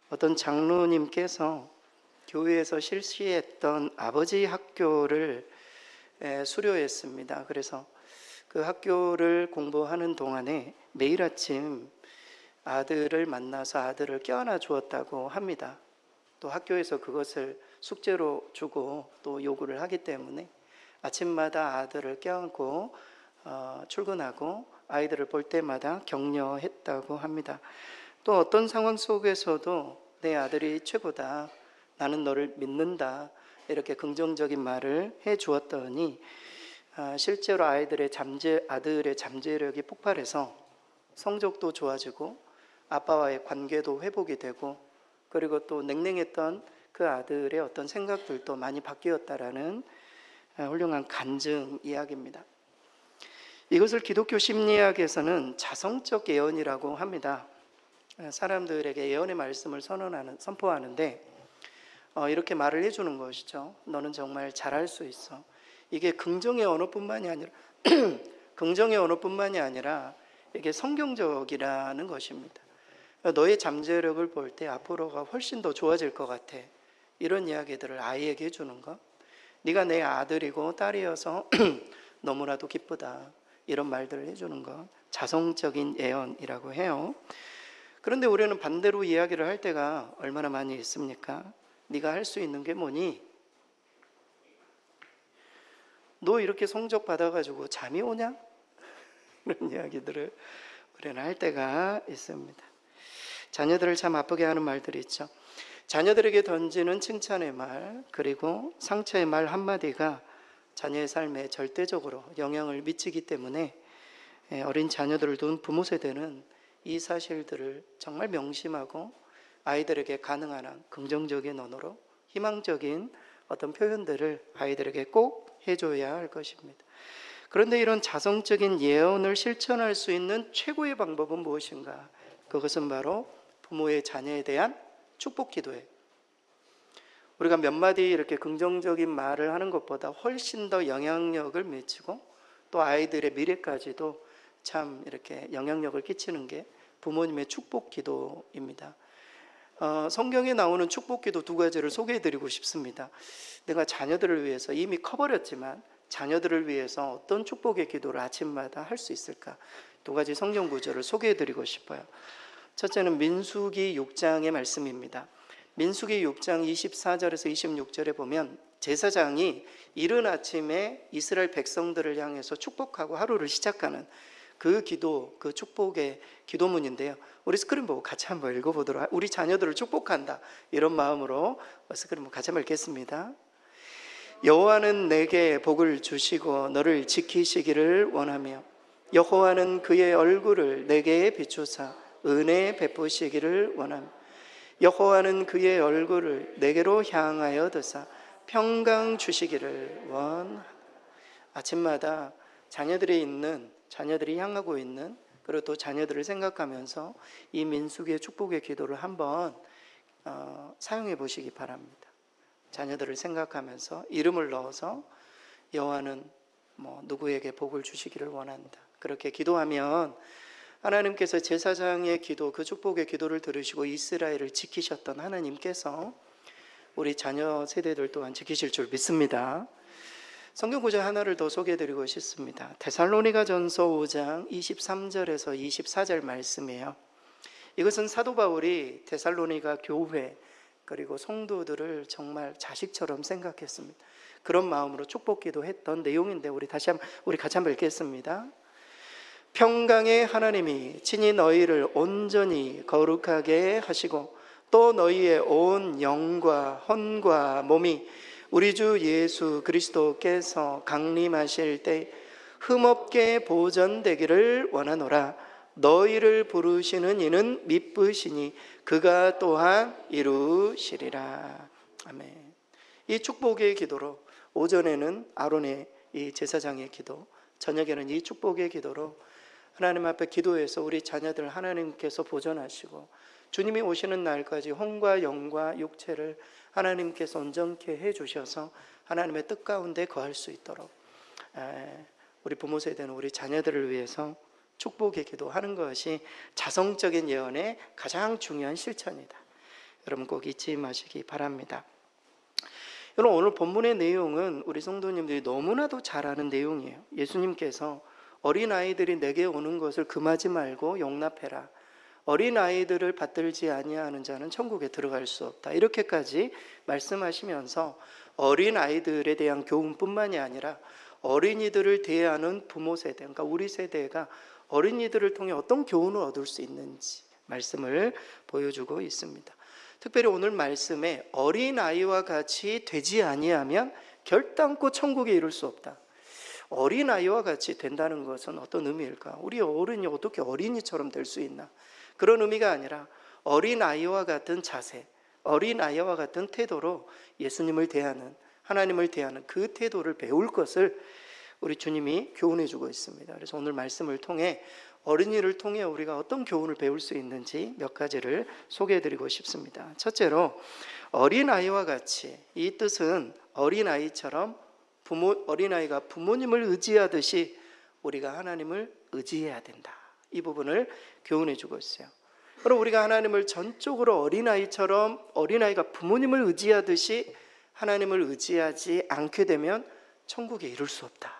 어떤 장로님께서 교회에서 실시했던 아버지 학교를 수료했습니다. 그래서 그 학교를 공부하는 동안에 매일 아침 아들을 만나서 아들을 껴안아 주었다고 합니다. 또 학교에서 그것을 숙제로 주고 또 요구를 하기 때문에 아침마다 아들을 껴안고 출근하고 아이들을 볼 때마다 격려했다고 합니다. 또 어떤 상황 속에서도 내 아들이 최고다, 나는 너를 믿는다, 이렇게 긍정적인 말을 해 주었더니 실제로 아들의 잠재력이 폭발해서 성적도 좋아지고 아빠와의 관계도 회복이 되고, 그리고 또 냉랭했던 그 아들의 어떤 생각들도 많이 바뀌었다라는 훌륭한 간증 이야기입니다. 이것을 기독교 심리학에서는 자성적 예언이라고 합니다. 사람들에게 예언의 말씀을 선포하는데 이렇게 말을 해주는 것이죠. 너는 정말 잘할 수 있어. 이게 긍정의 언어뿐만이 아니라 긍정의 언어뿐만이 아니라 이게 성경적이라는 것입니다. 너의 잠재력을 볼 때 앞으로가 훨씬 더 좋아질 것 같아. 이런 이야기들을 아이에게 해주는 것. 네가 내 아들이고 딸이어서 너무나도 기쁘다. 이런 말들을 해주는 것. 자성적인 예언이라고 해요. 그런데 우리는 반대로 이야기를 할 때가 얼마나 많이 있습니까? 네가 할 수 있는 게 뭐니? 너 이렇게 성적 받아가지고 잠이 오냐? 이런 이야기들을 우리는 할 때가 있습니다. 자녀들을 참 아프게 하는 말들이 있죠. 자녀들에게 던지는 칭찬의 말, 그리고 상처의 말 한마디가 자녀의 삶에 절대적으로 영향을 미치기 때문에 어린 자녀들을 둔 부모 세대는 이 사실들을 정말 명심하고 아이들에게 가능한 한 긍정적인 언어로 희망적인 어떤 표현들을 아이들에게 꼭 해줘야 할 것입니다. 그런데 이런 자성적인 예언을 실천할 수 있는 최고의 방법은 무엇인가? 그것은 바로 부모의 자녀에 대한 축복 기도예요. 우리가 몇 마디 이렇게 긍정적인 말을 하는 것보다 훨씬 더 영향력을 미치고 또 아이들의 미래까지도 참 이렇게 영향력을 끼치는 게 부모님의 축복 기도입니다. 성경에 나오는 축복 기도 두 가지를 소개해 드리고 싶습니다. 내가 자녀들을 위해서 이미 커버렸지만 자녀들을 위해서 어떤 축복의 기도를 아침마다 할 수 있을까? 두 가지 성경 구절을 소개해 드리고 싶어요. 첫째는 민수기 6장의 말씀입니다. 민수기 6장 24절에서 26절에 보면 제사장이 이른 아침에 이스라엘 백성들을 향해서 축복하고 하루를 시작하는 그 기도, 그 축복의 기도문인데요. 우리 스크린 보고 같이 한번 읽어보도록, 우리 자녀들을 축복한다, 이런 마음으로 스크린 보고 같이 한번 읽겠습니다. 여호와는 내게 복을 주시고 너를 지키시기를 원하며 여호와는 그의 얼굴을 내게 비추사 은혜 베푸시기를 원하며 여호와는 그의 얼굴을 내게로 향하여 드사 평강 주시기를 원하며. 아침마다 자녀들이 향하고 있는, 그리고 또 자녀들을 생각하면서 이 민수기의 축복의 기도를 한번 사용해 보시기 바랍니다. 자녀들을 생각하면서 이름을 넣어서 여호와는 누구에게 복을 주시기를 원한다, 그렇게 기도하면 하나님께서 제사장의 기도, 그 축복의 기도를 들으시고 이스라엘을 지키셨던 하나님께서 우리 자녀 세대들 또한 지키실 줄 믿습니다. 성경 구절 하나를 더 소개해드리고 싶습니다. 데살로니가전서 5장 23절에서 24절 말씀이에요. 이것은 사도 바울이 데살로니가 교회 그리고 성도들을 정말 자식처럼 생각했습니다. 그런 마음으로 축복기도 했던 내용인데 우리 같이 한번 읽겠습니다. 평강의 하나님이 친히 너희를 온전히 거룩하게 하시고 또 너희의 온 영과 혼과 몸이 우리 주 예수 그리스도께서 강림하실 때 흠없게 보존되기를 원하노라. 너희를 부르시는 이는 미쁘시니 그가 또한 이루시리라. 아멘. 이 축복의 기도로, 오전에는 아론의 이 제사장의 기도, 저녁에는 이 축복의 기도로 하나님 앞에 기도해서 우리 자녀들 하나님께서 보존하시고 주님이 오시는 날까지 혼과 영과 육체를 하나님께서 온전케 해주셔서 하나님의 뜻 가운데 거할 수 있도록 우리 부모 세대는 우리 자녀들을 위해서 축복의 기도하는 것이 자성적인 예언의 가장 중요한 실천이다. 여러분 꼭 잊지 마시기 바랍니다. 여러분, 오늘 본문의 내용은 우리 성도님들이 너무나도 잘 아는 내용이에요. 예수님께서 어린아이들이 내게 오는 것을 금하지 말고 용납해라. 어린아이들을 받들지 아니하는 자는 천국에 들어갈 수 없다. 이렇게까지 말씀하시면서 어린아이들에 대한 교훈뿐만이 아니라 어린이들을 대하는 부모 세대, 그러니까 우리 세대가 어린이들을 통해 어떤 교훈을 얻을 수 있는지 말씀을 보여주고 있습니다. 특별히 오늘 말씀에 어린아이와 같이 되지 아니하면 결단코 천국에 이룰 수 없다. 어린아이와 같이 된다는 것은 어떤 의미일까? 우리 어른이 어떻게 어린이처럼 될 수 있나? 그런 의미가 아니라 어린아이와 같은 자세, 어린아이와 같은 태도로 예수님을 대하는, 하나님을 대하는 그 태도를 배울 것을 우리 주님이 교훈해 주고 있습니다. 그래서 오늘 말씀을 통해 어린이를 통해 우리가 어떤 교훈을 배울 수 있는지 몇 가지를 소개해 드리고 싶습니다. 첫째로 어린아이와 같이, 이 뜻은 어린아이처럼 어린아이가 부모님을 의지하듯이 우리가 하나님을 의지해야 된다. 이 부분을 교훈해 주고 있어요. 그럼 우리가 하나님을 전적으로 어린아이가 부모님을 의지하듯이 하나님을 의지하지 않게 되면 천국에 이룰 수 없다.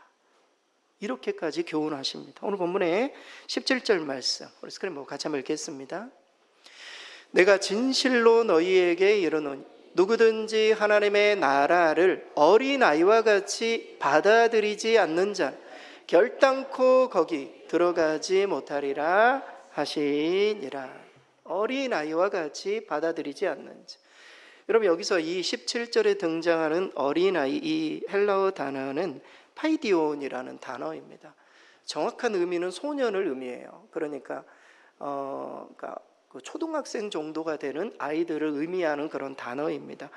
이렇게까지 교훈하십니다. 오늘 본문의 17절 말씀, 우리 스크린 같이 한번 읽겠습니다. 내가 진실로 너희에게 이르노니 누구든지 하나님의 나라를 어린아이와 같이 받아들이지 않는 자 결단코 거기 들어가지 못하리라 하시니라. 어린아이와 같이 받아들이지 않는 자. 여러분, 여기서 이 17절에 등장하는 어린아이, 이 헬라어 단어는 파이디온이라는 단어입니다. 정확한 의미는 소년을 의미해요. 그러니까 그 초등학생 정도가 되는 아이들을 의미하는 그런 단어입니다.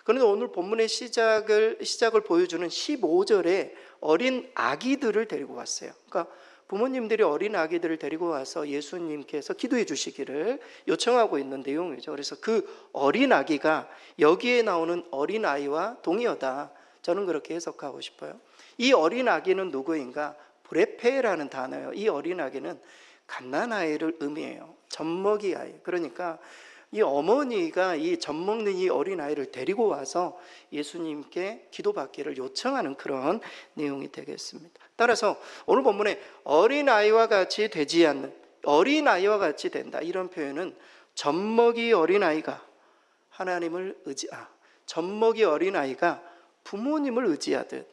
그런데 오늘 본문의 시작을 보여주는 15절에 어린 아기들을 데리고 왔어요. 그러니까 부모님들이 어린 아기들을 데리고 와서 예수님께서 기도해 주시기를 요청하고 있는 내용이죠. 그래서 그 어린 아기가 여기에 나오는 어린 아이와 동의어다. 저는 그렇게 해석하고 싶어요. 이 어린 아기는 누구인가? 브레페라는 단어예요. 이 어린 아기는 갓난아이를 의미해요. 젖먹이 아이. 그러니까 이 어머니가 이 젖먹는 이 어린 아이를 데리고 와서 예수님께 기도받기를 요청하는 그런 내용이 되겠습니다. 따라서 오늘 본문에 어린아이와 같이 되지 않는, 어린아이와 같이 된다, 이런 표현은 젖먹이 어린아이가 젖먹이 어린아이가 부모님을 의지하듯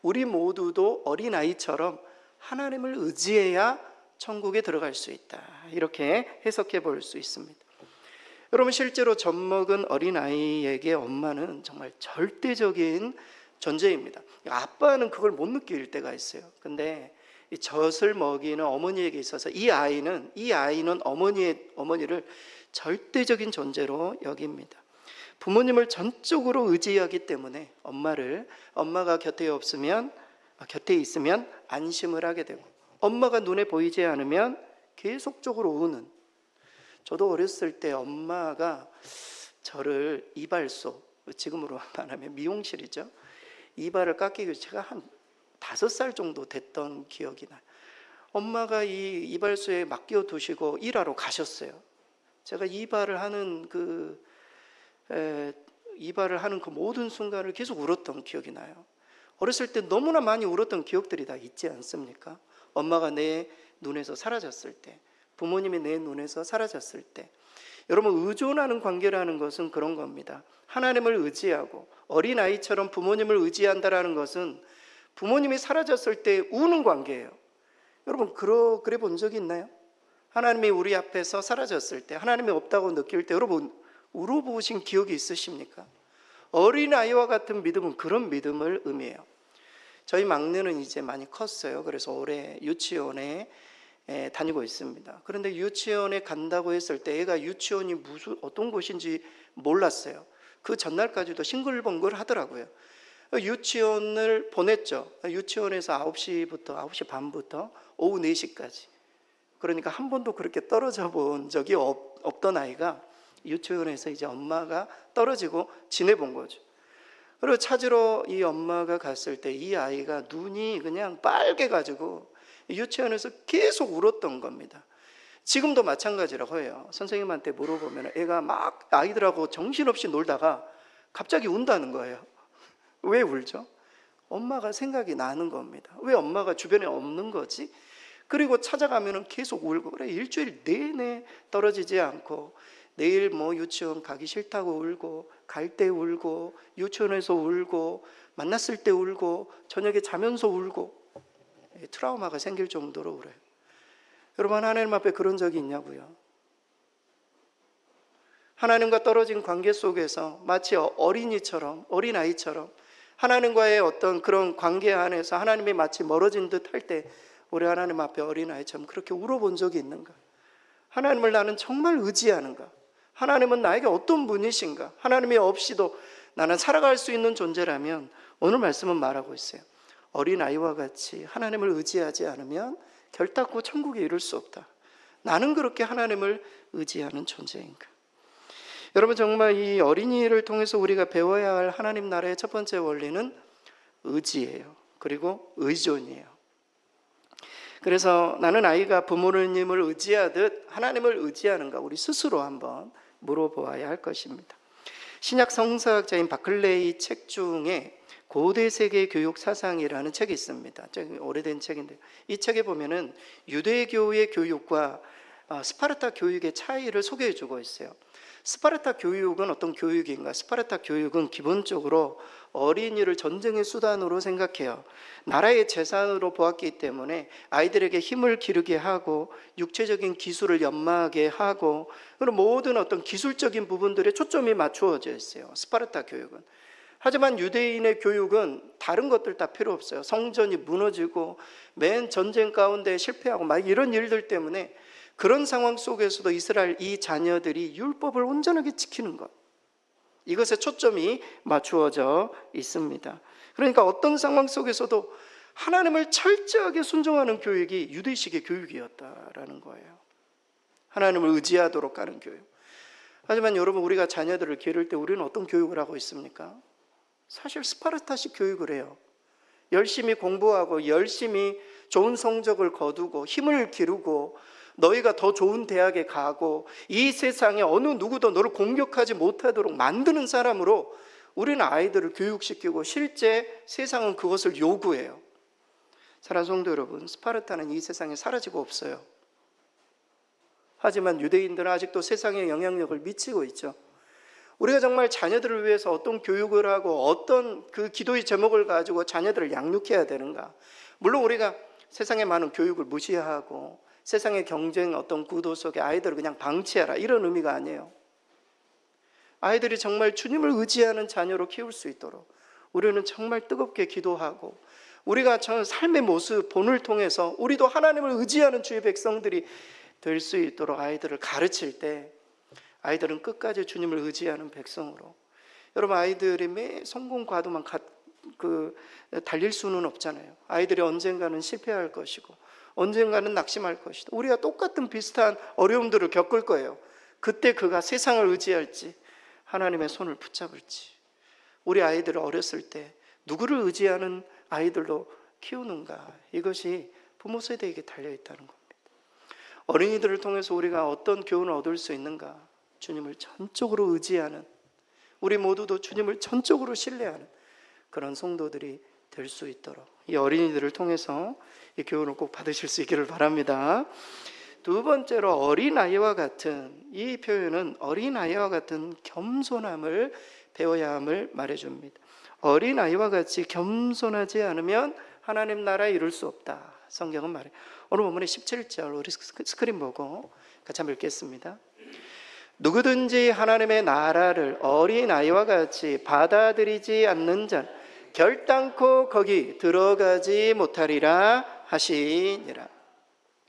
우리 모두도 어린아이처럼 하나님을 의지해야 천국에 들어갈 수 있다. 이렇게 해석해 볼 수 있습니다. 여러분, 실제로 젖먹은 어린아이에게 엄마는 정말 절대적인 존재입니다. 아빠는 그걸 못 느낄 때가 있어요. 근데 이 젖을 먹이는 어머니에게 있어서 이 아이는 어머니를 절대적인 존재로 여깁니다. 부모님을 전적으로 의지하기 때문에 엄마가 곁에 있으면 안심을 하게 되고, 엄마가 눈에 보이지 않으면 계속적으로 우는. 저도 어렸을 때 엄마가 저를 이발소, 지금으로 말하면 미용실이죠, 이발을 깎기 위해 제가 한 5살 정도 됐던 기억이 나요. 엄마가 이 이발소에 맡겨 두시고 일하러 가셨어요. 제가 이발을 하는 그 모든 순간을 계속 울었던 기억이 나요. 어렸을 때 너무나 많이 울었던 기억들이 다 있지 않습니까? 엄마가 내 눈에서 사라졌을 때, 부모님이 내 눈에서 사라졌을 때. 여러분, 의존하는 관계라는 것은 그런 겁니다. 하나님을 의지하고 어린아이처럼 부모님을 의지한다라는 것은 부모님이 사라졌을 때 우는 관계예요. 여러분, 그래 본 적이 있나요? 하나님이 우리 앞에서 사라졌을 때, 하나님이 없다고 느낄 때 여러분 울어보신 기억이 있으십니까? 어린아이와 같은 믿음은 그런 믿음을 의미해요. 저희 막내는 이제 많이 컸어요. 그래서 올해 유치원에 다니고 있습니다. 그런데 유치원에 간다고 했을 때 애가 유치원이 어떤 곳인지 몰랐어요. 그 전날까지도 싱글벙글 하더라고요. 유치원을 보냈죠. 유치원에서 9시 반부터 오후 4시까지. 그러니까 한 번도 그렇게 떨어져 본 적이 없던 아이가 유치원에서 이제 엄마가 떨어지고 지내본 거죠. 그리고 찾으러 이 엄마가 갔을 때 이 아이가 눈이 그냥 빨개가지고 유치원에서 계속 울었던 겁니다. 지금도 마찬가지라고 해요. 선생님한테 물어보면 애가 막 아이들하고 정신없이 놀다가 갑자기 운다는 거예요. 왜 울죠? 엄마가 생각이 나는 겁니다. 왜 엄마가 주변에 없는 거지? 그리고 찾아가면 계속 울고, 그래 일주일 내내 떨어지지 않고 내일 뭐 유치원 가기 싫다고 울고, 갈 때 울고, 유치원에서 울고, 만났을 때 울고, 저녁에 자면서 울고, 트라우마가 생길 정도로 그래요. 여러분, 하나님 앞에 그런 적이 있냐고요? 하나님과 떨어진 관계 속에서 마치 어린이처럼, 어린아이처럼 하나님과의 어떤 그런 관계 안에서 하나님이 마치 멀어진 듯 할 때 우리 하나님 앞에 어린아이처럼 그렇게 울어본 적이 있는가? 하나님을 나는 정말 의지하는가? 하나님은 나에게 어떤 분이신가? 하나님이 없이도 나는 살아갈 수 있는 존재라면 오늘 말씀은 말하고 있어요. 어린아이와 같이 하나님을 의지하지 않으면 결단코 천국에 이룰 수 없다. 나는 그렇게 하나님을 의지하는 존재인가? 여러분, 정말 이 어린이를 통해서 우리가 배워야 할 하나님 나라의 첫 번째 원리는 의지예요. 그리고 의존이에요. 그래서 나는 아이가 부모님을 의지하듯 하나님을 의지하는가, 우리 스스로 한번 물어보아야 할 것입니다. 신약 성서학자인 바클레이 책 중에 고대 세계 교육 사상이라는 책이 있습니다. 오래된 책인데 이 책에 보면은 유대교의 교육과 스파르타 교육의 차이를 소개해 주고 있어요. 스파르타 교육은 어떤 교육인가? 스파르타 교육은 기본적으로 어린이를 전쟁의 수단으로 생각해요. 나라의 재산으로 보았기 때문에 아이들에게 힘을 기르게 하고 육체적인 기술을 연마하게 하고 그런 모든 어떤 기술적인 부분들에 초점이 맞추어져 있어요. 스파르타 교육은. 하지만 유대인의 교육은 다른 것들 다 필요 없어요. 성전이 무너지고 맨 전쟁 가운데 실패하고 막 이런 일들 때문에 그런 상황 속에서도 이스라엘 이 자녀들이 율법을 온전하게 지키는 것, 이것에 초점이 맞추어져 있습니다. 그러니까 어떤 상황 속에서도 하나님을 철저하게 순종하는 교육이 유대식의 교육이었다라는 거예요. 하나님을 의지하도록 하는 교육. 하지만 여러분, 우리가 자녀들을 기를 때 우리는 어떤 교육을 하고 있습니까? 사실 스파르타식 교육을 해요. 열심히 공부하고 열심히 좋은 성적을 거두고 힘을 기르고 너희가 더 좋은 대학에 가고 이 세상에 어느 누구도 너를 공격하지 못하도록 만드는 사람으로 우리는 아이들을 교육시키고 실제 세상은 그것을 요구해요. 사랑하는 성도 여러분, 스파르타는 이 세상에 사라지고 없어요. 하지만 유대인들은 아직도 세상에 영향력을 미치고 있죠. 우리가 정말 자녀들을 위해서 어떤 교육을 하고 어떤 그 기도의 제목을 가지고 자녀들을 양육해야 되는가? 물론 우리가 세상의 많은 교육을 무시하고 세상의 경쟁 어떤 구도 속에 아이들을 그냥 방치하라, 이런 의미가 아니에요. 아이들이 정말 주님을 의지하는 자녀로 키울 수 있도록 우리는 정말 뜨겁게 기도하고 우리가 저 삶의 모습 본을 통해서 우리도 하나님을 의지하는 주의 백성들이 될 수 있도록 아이들을 가르칠 때 아이들은 끝까지 주님을 의지하는 백성으로. 여러분, 아이들이 매 성공 과도만 달릴 수는 없잖아요. 아이들이 언젠가는 실패할 것이고 언젠가는 낙심할 것이다. 우리가 똑같은 비슷한 어려움들을 겪을 거예요. 그때 그가 세상을 의지할지 하나님의 손을 붙잡을지. 우리 아이들을 어렸을 때 누구를 의지하는 아이들로 키우는가, 이것이 부모 세대에게 달려있다는 겁니다. 어린이들을 통해서 우리가 어떤 교훈을 얻을 수 있는가? 주님을 전적으로 의지하는, 우리 모두도 주님을 전적으로 신뢰하는 그런 성도들이 될 수 있도록 이 어린이들을 통해서 이 교훈을 꼭 받으실 수 있기를 바랍니다. 두 번째로 어린아이와 같은, 이 표현은 어린아이와 같은 겸손함을 배워야 함을 말해줍니다. 어린아이와 같이 겸손하지 않으면 하나님 나라에 이룰 수 없다, 성경은 말해요. 오늘 본문의 17절 우리 스크린 보고 같이 한번 읽겠습니다. 누구든지 하나님의 나라를 어린아이와 같이 받아들이지 않는 자는 결단코 거기 들어가지 못하리라 하시니라.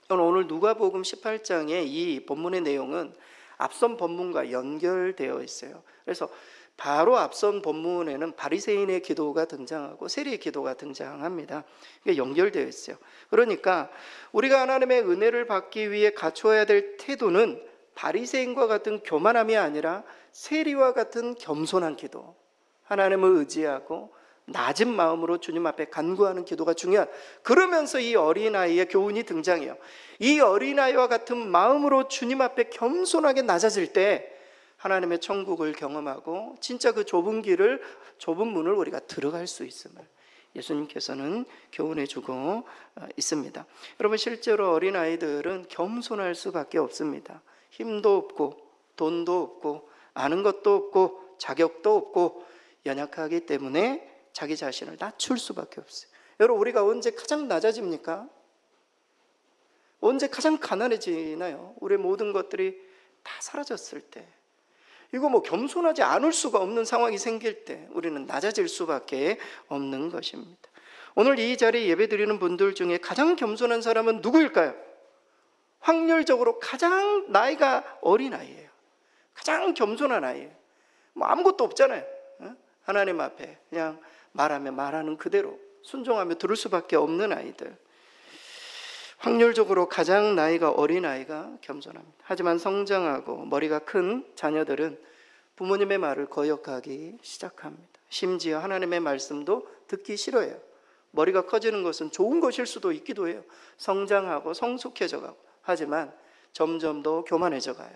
오늘 누가복음 18장의 이 본문의 내용은 앞선 본문과 연결되어 있어요. 그래서 바로 앞선 본문에는 바리새인의 기도가 등장하고 세리의 기도가 등장합니다. 이게 연결되어 있어요. 그러니까 우리가 하나님의 은혜를 받기 위해 갖추어야 될 태도는 바리새인과 같은 교만함이 아니라 세리와 같은 겸손한 기도, 하나님을 의지하고 낮은 마음으로 주님 앞에 간구하는 기도가 중요한, 그러면서 이 어린아이의 교훈이 등장해요. 이 어린아이와 같은 마음으로 주님 앞에 겸손하게 낮아질 때 하나님의 천국을 경험하고 진짜 그 좁은 길을, 좁은 문을 우리가 들어갈 수 있음을 예수님께서는 교훈해 주고 있습니다. 여러분, 실제로 어린아이들은 겸손할 수밖에 없습니다. 힘도 없고 돈도 없고 아는 것도 없고 자격도 없고 연약하기 때문에 자기 자신을 낮출 수밖에 없어요. 여러분, 우리가 언제 가장 낮아집니까? 언제 가장 가난해지나요? 우리의 모든 것들이 다 사라졌을 때, 이거 뭐 겸손하지 않을 수가 없는 상황이 생길 때 우리는 낮아질 수밖에 없는 것입니다. 오늘 이 자리에 예배드리는 분들 중에 가장 겸손한 사람은 누구일까요? 확률적으로 가장 나이가 어린 아이예요. 가장 겸손한 아이예요. 뭐 아무것도 없잖아요. 하나님 앞에 그냥 말하면 말하는 그대로 순종하며 들을 수밖에 없는 아이들. 확률적으로 가장 나이가 어린 아이가 겸손합니다. 하지만 성장하고 머리가 큰 자녀들은 부모님의 말을 거역하기 시작합니다. 심지어 하나님의 말씀도 듣기 싫어해요. 머리가 커지는 것은 좋은 것일 수도 있기도 해요. 성장하고 성숙해져 가고. 하지만 점점 더 교만해져 가요.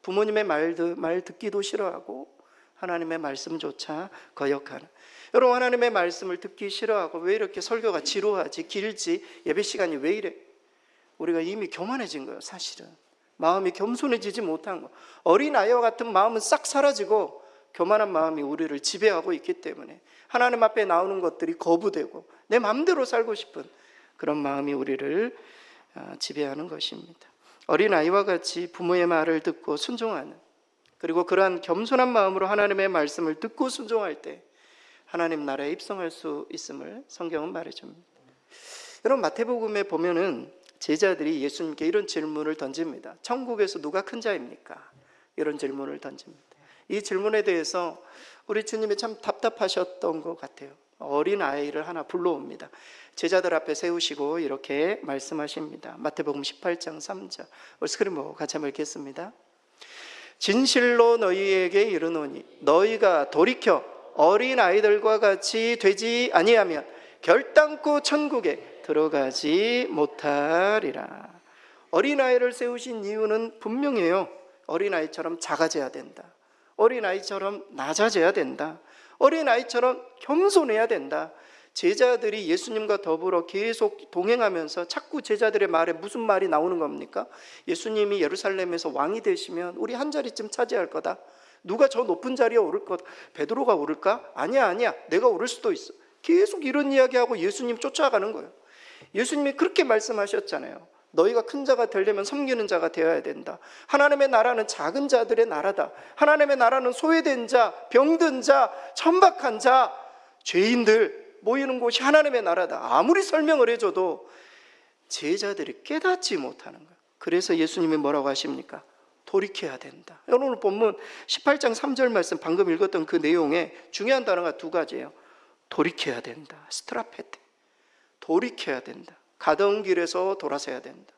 부모님의 말 듣기도 싫어하고 하나님의 말씀조차 거역하는. 여러분, 하나님의 말씀을 듣기 싫어하고 왜 이렇게 설교가 지루하지, 길지, 예배 시간이 왜 이래? 우리가 이미 교만해진 거예요. 사실은 마음이 겸손해지지 못한 거. 어린아이와 같은 마음은 싹 사라지고 교만한 마음이 우리를 지배하고 있기 때문에 하나님 앞에 나오는 것들이 거부되고 내 마음대로 살고 싶은 그런 마음이 우리를 지배하는 것입니다. 어린아이와 같이 부모의 말을 듣고 순종하는, 그리고 그러한 겸손한 마음으로 하나님의 말씀을 듣고 순종할 때 하나님 나라에 입성할 수 있음을 성경은 말해줍니다. 여러분, 마태복음에 보면은 제자들이 예수님께 이런 질문을 던집니다. 천국에서 누가 큰 자입니까? 이런 질문을 던집니다. 이 질문에 대해서 우리 주님이 참 답답하셨던 것 같아요. 어린 아이를 하나 불러옵니다. 제자들 앞에 세우시고 이렇게 말씀하십니다. 마태복음 18장 3절. 스크린 보고 같이 한번 읽겠습니다. 진실로 너희에게 이르노니 너희가 돌이켜 어린 아이들과 같이 되지 아니하면 결단코 천국에 들어가지 못하리라. 어린아이를 세우신 이유는 분명해요. 어린아이처럼 작아져야 된다. 어린아이처럼 낮아져야 된다. 어린아이처럼 겸손해야 된다. 제자들이 예수님과 더불어 계속 동행하면서 자꾸 제자들의 말에 무슨 말이 나오는 겁니까? 예수님이 예루살렘에서 왕이 되시면 우리 한 자리쯤 차지할 거다. 누가 저 높은 자리에 오를 거다. 베드로가 오를까? 아니야 내가 오를 수도 있어. 계속 이런 이야기하고 예수님 쫓아가는 거예요. 예수님이 그렇게 말씀하셨잖아요. 너희가 큰 자가 되려면 섬기는 자가 되어야 된다. 하나님의 나라는 작은 자들의 나라다. 하나님의 나라는 소외된 자, 병든 자, 천박한 자, 죄인들 모이는 곳이 하나님의 나라다. 아무리 설명을 해줘도 제자들이 깨닫지 못하는 거예요. 그래서 예수님이 뭐라고 하십니까? 돌이켜야 된다. 오늘 본문 18장 3절 말씀 방금 읽었던 그 내용에 중요한 단어가 두 가지예요. 돌이켜야 된다. 스트라페테. 돌이켜야 된다. 가던 길에서 돌아서야 된다.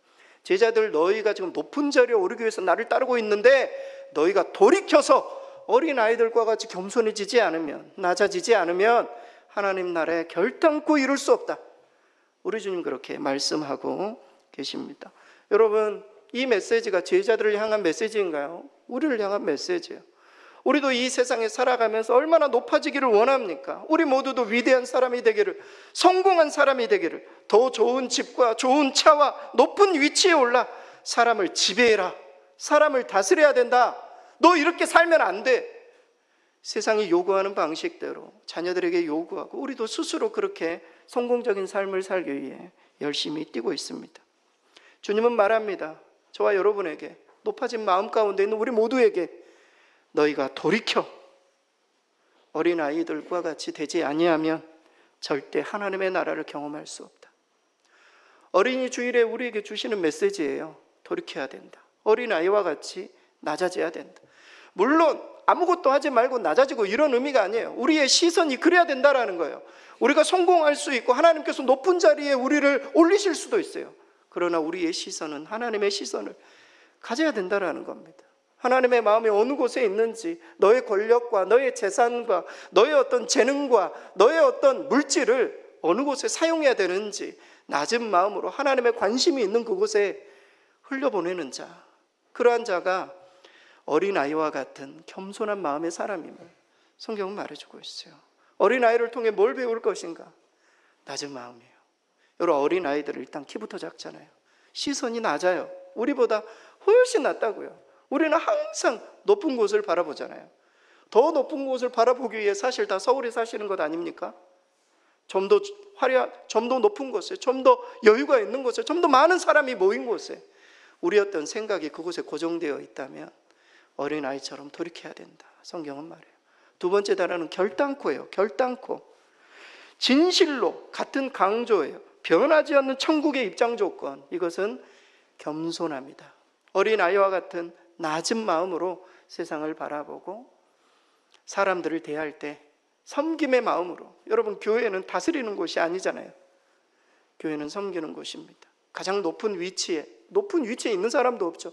제자들, 너희가 지금 높은 자리에 오르기 위해서 나를 따르고 있는데 너희가 돌이켜서 어린아이들과 같이 겸손해지지 않으면, 낮아지지 않으면 하나님 나라에 결단코 이룰 수 없다. 우리 주님 그렇게 말씀하고 계십니다. 여러분, 이 메시지가 제자들을 향한 메시지인가요? 우리를 향한 메시지예요. 우리도 이 세상에 살아가면서 얼마나 높아지기를 원합니까? 우리 모두도 위대한 사람이 되기를, 성공한 사람이 되기를, 더 좋은 집과 좋은 차와 높은 위치에 올라 사람을 지배해라, 사람을 다스려야 된다. 너 이렇게 살면 안 돼. 세상이 요구하는 방식대로 자녀들에게 요구하고 우리도 스스로 그렇게 성공적인 삶을 살기 위해 열심히 뛰고 있습니다. 주님은 말합니다. 저와 여러분에게, 높아진 마음 가운데 있는 우리 모두에게, 너희가 돌이켜 어린아이들과 같이 되지 아니하면 절대 하나님의 나라를 경험할 수 없다. 어린이 주일에 우리에게 주시는 메시지예요. 돌이켜야 된다. 어린아이와 같이 낮아져야 된다. 물론 아무것도 하지 말고 낮아지고 이런 의미가 아니에요. 우리의 시선이 그래야 된다라는 거예요. 우리가 성공할 수 있고 하나님께서 높은 자리에 우리를 올리실 수도 있어요. 그러나 우리의 시선은 하나님의 시선을 가져야 된다라는 겁니다. 하나님의 마음이 어느 곳에 있는지, 너의 권력과 너의 재산과 너의 어떤 재능과 너의 어떤 물질을 어느 곳에 사용해야 되는지 낮은 마음으로 하나님의 관심이 있는 그곳에 흘려보내는 자, 그러한 자가 어린아이와 같은 겸손한 마음의 사람임을 성경은 말해주고 있어요. 어린아이를 통해 뭘 배울 것인가? 낮은 마음이에요. 여러분, 어린아이들은 일단 키부터 작잖아요. 시선이 낮아요. 우리보다 훨씬 낮다고요. 우리는 항상 높은 곳을 바라보잖아요. 더 높은 곳을 바라보기 위해 사실 다 서울에 사시는 것 아닙니까? 좀 더 좀 더 높은 곳에, 좀 더 여유가 있는 곳에, 좀 더 많은 사람이 모인 곳에 우리 어떤 생각이 그곳에 고정되어 있다면 어린아이처럼 돌이켜야 된다, 성경은 말해요. 두 번째 단어는 결단코예요. 결단코. 진실로, 같은 강조예요. 변하지 않는 천국의 입장 조건, 이것은 겸손합니다. 어린아이와 같은 낮은 마음으로 세상을 바라보고 사람들을 대할 때 섬김의 마음으로. 여러분, 교회는 다스리는 곳이 아니잖아요. 교회는 섬기는 곳입니다. 가장 높은 위치에 있는 사람도 없죠.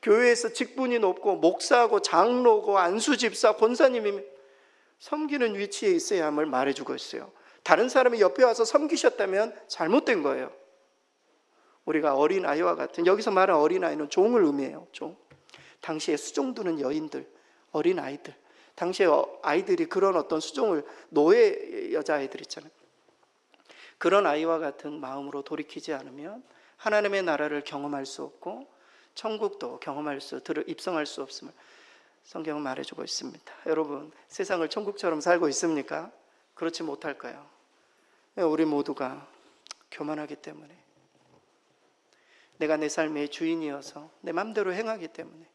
교회에서 직분이 높고 목사고 장로고 안수집사 권사님이 섬기는 위치에 있어야 함을 말해주고 있어요. 다른 사람이 옆에 와서 섬기셨다면 잘못된 거예요. 우리가 어린아이와 같은, 여기서 말하는 어린아이는 종을 의미해요. 종. 당시에 수종 두는 여인들, 어린아이들, 당시에 아이들이 그런 어떤 수종을, 노예 여자아이들 있잖아요. 그런 아이와 같은 마음으로 돌이키지 않으면 하나님의 나라를 경험할 수 없고 천국도 입성할 수 없음을 성경은 말해주고 있습니다. 여러분, 세상을 천국처럼 살고 있습니까? 그렇지 못할까요? 우리 모두가 교만하기 때문에, 내가 내 삶의 주인이어서 내 마음대로 행하기 때문에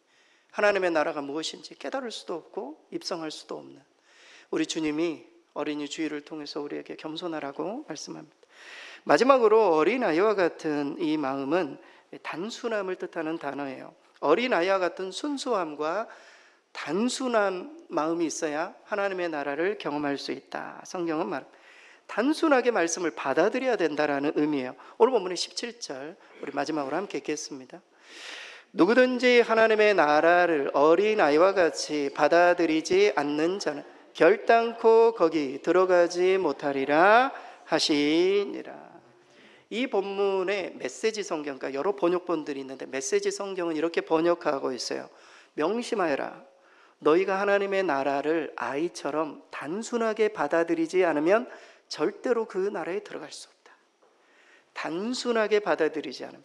하나님의 나라가 무엇인지 깨달을 수도 없고 입성할 수도 없는 우리 주님이 어린이 주일을 통해서 우리에게 겸손하라고 말씀합니다. 마지막으로 어린아이와 같은 이 마음은 단순함을 뜻하는 단어예요. 어린아이와 같은 순수함과 단순한 마음이 있어야 하나님의 나라를 경험할 수 있다, 성경은 말합니다. 단순하게 말씀을 받아들여야 된다라는 의미예요. 오늘 본문의 17절 우리 마지막으로 함께 읽겠습니다. 누구든지 하나님의 나라를 어린아이와 같이 받아들이지 않는 자는 결단코 거기 들어가지 못하리라 하시니라. 이 본문의 메시지 성경, 그러니까 여러 번역본들이 있는데 메시지 성경은 이렇게 번역하고 있어요. 명심하여라. 너희가 하나님의 나라를 아이처럼 단순하게 받아들이지 않으면 절대로 그 나라에 들어갈 수 없다. 단순하게 받아들이지 않으면.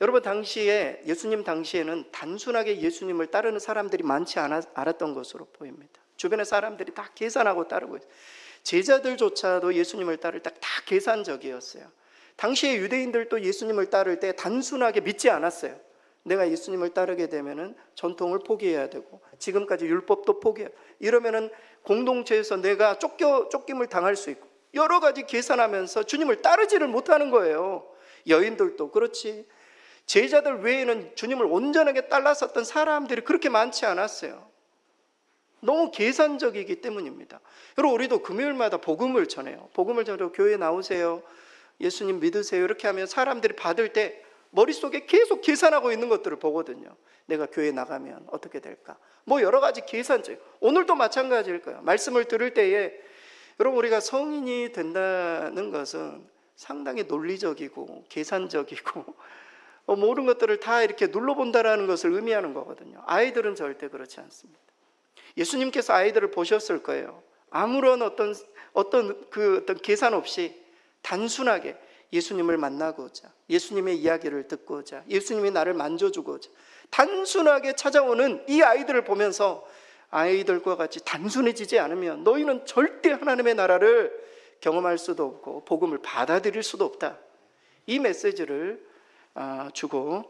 여러분, 당시에 예수님 당시에는 단순하게 예수님을 따르는 사람들이 많지 않았던 것으로 보입니다. 주변의 사람들이 다 계산하고 따르고 있어요. 제자들조차도 예수님을 따를 때 다 계산적이었어요. 당시에 유대인들도 예수님을 따를 때 단순하게 믿지 않았어요. 내가 예수님을 따르게 되면은 전통을 포기해야 되고 지금까지 율법도 포기해야, 이러면은 공동체에서 내가 쫓김을 당할 수 있고 여러 가지 계산하면서 주님을 따르지를 못하는 거예요. 여인들도 그렇지, 제자들 외에는 주님을 온전하게 따랐었던 사람들이 그렇게 많지 않았어요. 너무 계산적이기 때문입니다. 여러분, 우리도 금요일마다 복음을 전해요. 복음을 전하고 교회에 나오세요, 예수님 믿으세요, 이렇게 하면 사람들이 받을 때 머릿속에 계속 계산하고 있는 것들을 보거든요. 내가 교회 나가면 어떻게 될까, 뭐 여러 가지 계산적. 오늘도 마찬가지일 거예요. 말씀을 들을 때에 여러분, 우리가 성인이 된다는 것은 상당히 논리적이고 계산적이고 모든 것들을 다 이렇게 눌러본다라는 것을 의미하는 거거든요. 아이들은 절대 그렇지 않습니다. 예수님께서 아이들을 보셨을 거예요. 아무런 어떤 계산 없이 단순하게 예수님을 만나고자, 예수님의 이야기를 듣고자, 예수님이 나를 만져주고자 단순하게 찾아오는 이 아이들을 보면서 아이들과 같이 단순해지지 않으면 너희는 절대 하나님의 나라를 경험할 수도 없고 복음을 받아들일 수도 없다, 이 메시지를 주고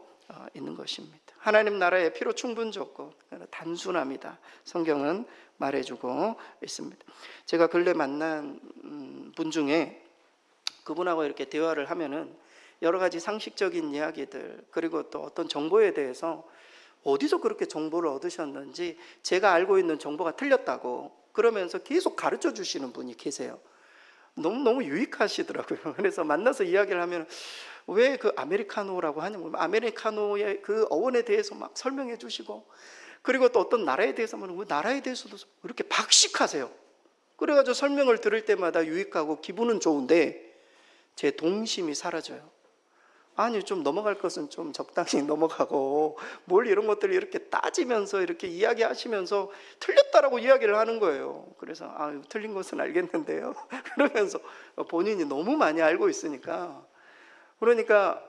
있는 것입니다. 하나님 나라의 필요 충분 조건, 단순함이다, 성경은 말해주고 있습니다. 제가 근래 만난 분 중에 그분하고 이렇게 대화를 하면은 여러 가지 상식적인 이야기들, 그리고 또 어떤 정보에 대해서 어디서 그렇게 정보를 얻으셨는지 제가 알고 있는 정보가 틀렸다고 그러면서 계속 가르쳐 주시는 분이 계세요. 너무 유익하시더라고요. 그래서 만나서 이야기를 하면 왜 그 아메리카노라고 하냐면 아메리카노의 그 어원에 대해서 막 설명해 주시고 그리고 또 어떤 나라에 대해서는 그 나라에 대해서도 이렇게 박식하세요. 그래가지고 설명을 들을 때마다 유익하고 기분은 좋은데 제 동심이 사라져요. 아니, 좀 넘어갈 것은 좀 적당히 넘어가고 뭘 이런 것들을 이렇게 따지면서 이렇게 이야기하시면서 틀렸다라고 이야기를 하는 거예요. 그래서 틀린 것은 알겠는데요. 그러면서 본인이 너무 많이 알고 있으니까, 그러니까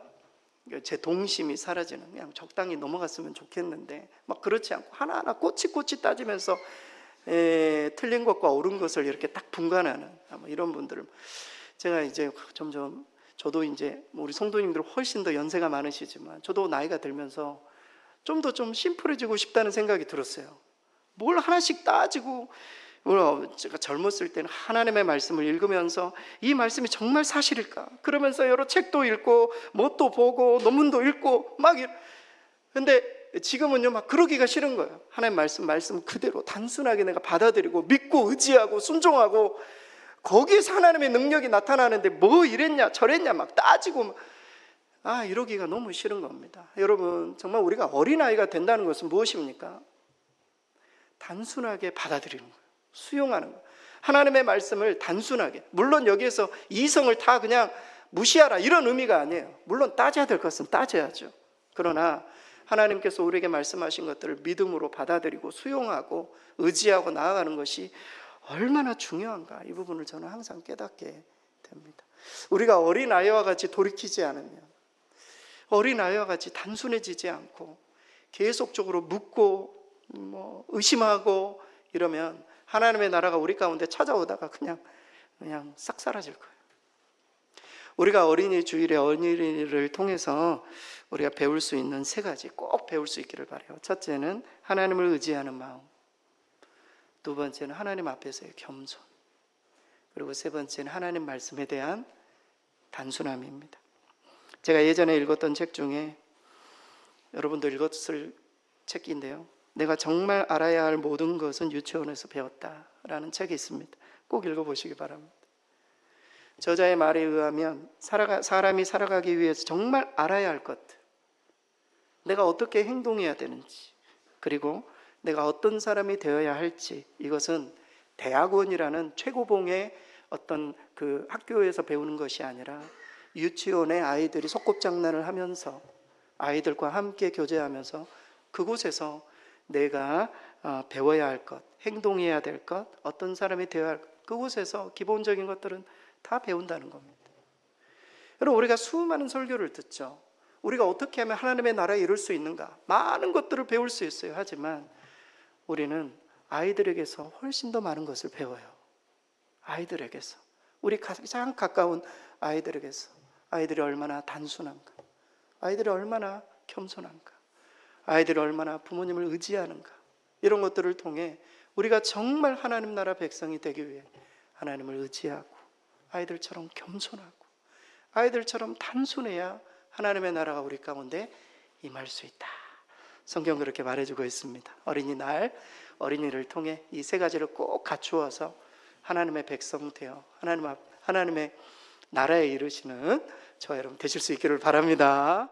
제 동심이 사라지는, 그냥 적당히 넘어갔으면 좋겠는데 막 그렇지 않고 하나하나 꼬치꼬치 따지면서 틀린 것과 옳은 것을 이렇게 딱 분간하는 이런 분들을 제가 이제 점점, 저도 이제 우리 성도님들 훨씬 더 연세가 많으시지만 저도 나이가 들면서 좀 더 좀 심플해지고 싶다는 생각이 들었어요. 뭘 하나씩 따지고, 제가 젊었을 때는 하나님의 말씀을 읽으면서 이 말씀이 정말 사실일까? 그러면서 여러 책도 읽고 뭣도 보고 논문도 읽고 막 근데 지금은요, 막 그러기가 싫은 거예요. 하나님 말씀 그대로 단순하게 내가 받아들이고 믿고 의지하고 순종하고, 거기에서 하나님의 능력이 나타나는데 뭐 이랬냐 저랬냐 막 따지고 이러기가 너무 싫은 겁니다. 여러분, 정말 우리가 어린아이가 된다는 것은 무엇입니까? 단순하게 받아들이는 거예요. 수용하는 거예요. 하나님의 말씀을 단순하게, 물론 여기에서 이성을 다 그냥 무시하라 이런 의미가 아니에요. 물론 따져야 될 것은 따져야죠. 그러나 하나님께서 우리에게 말씀하신 것들을 믿음으로 받아들이고 수용하고 의지하고 나아가는 것이 얼마나 중요한가, 이 부분을 저는 항상 깨닫게 됩니다. 우리가 어린아이와 같이 돌이키지 않으면, 어린아이와 같이 단순해지지 않고 계속적으로 묻고 의심하고 이러면 하나님의 나라가 우리 가운데 찾아오다가 그냥 싹 사라질 거예요. 우리가 어린이 주일에 어린이를 통해서 우리가 배울 수 있는 3가지 꼭 배울 수 있기를 바라요. 첫째는 하나님을 의지하는 마음, 두 번째는 하나님 앞에서의 겸손, 그리고 세 번째는 하나님 말씀에 대한 단순함입니다. 제가 예전에 읽었던 책 중에, 여러분도 읽었을 책인데요, 내가 정말 알아야 할 모든 것은 유치원에서 배웠다라는 책이 있습니다. 꼭 읽어보시기 바랍니다. 저자의 말에 의하면 사람이 살아가기 위해서 정말 알아야 할 것들, 내가 어떻게 행동해야 되는지, 그리고 내가 어떤 사람이 되어야 할지, 이것은 대학원이라는 최고봉의 어떤 그 학교에서 배우는 것이 아니라 유치원의 아이들이 소꿉장난을 하면서 아이들과 함께 교제하면서 그곳에서 내가 배워야 할 것, 행동해야 될 것, 어떤 사람이 되어야 할 것, 그곳에서 기본적인 것들은 다 배운다는 겁니다. 여러분, 우리가 수많은 설교를 듣죠. 우리가 어떻게 하면 하나님의 나라에 이룰 수 있는가, 많은 것들을 배울 수 있어요. 하지만 우리는 아이들에게서 훨씬 더 많은 것을 배워요. 아이들에게서, 우리 가장 가까운 아이들에게서. 아이들이 얼마나 단순한가, 아이들이 얼마나 겸손한가, 아이들이 얼마나 부모님을 의지하는가, 이런 것들을 통해 우리가 정말 하나님 나라 백성이 되기 위해 하나님을 의지하고 아이들처럼 겸손하고 아이들처럼 단순해야 하나님의 나라가 우리 가운데 임할 수 있다. 성경 그렇게 말해주고 있습니다. 어린이날, 어린이를 통해 이 3가지를 꼭 갖추어서 하나님의 백성 되어 하나님의 나라에 이르시는 저 여러분 되실 수 있기를 바랍니다.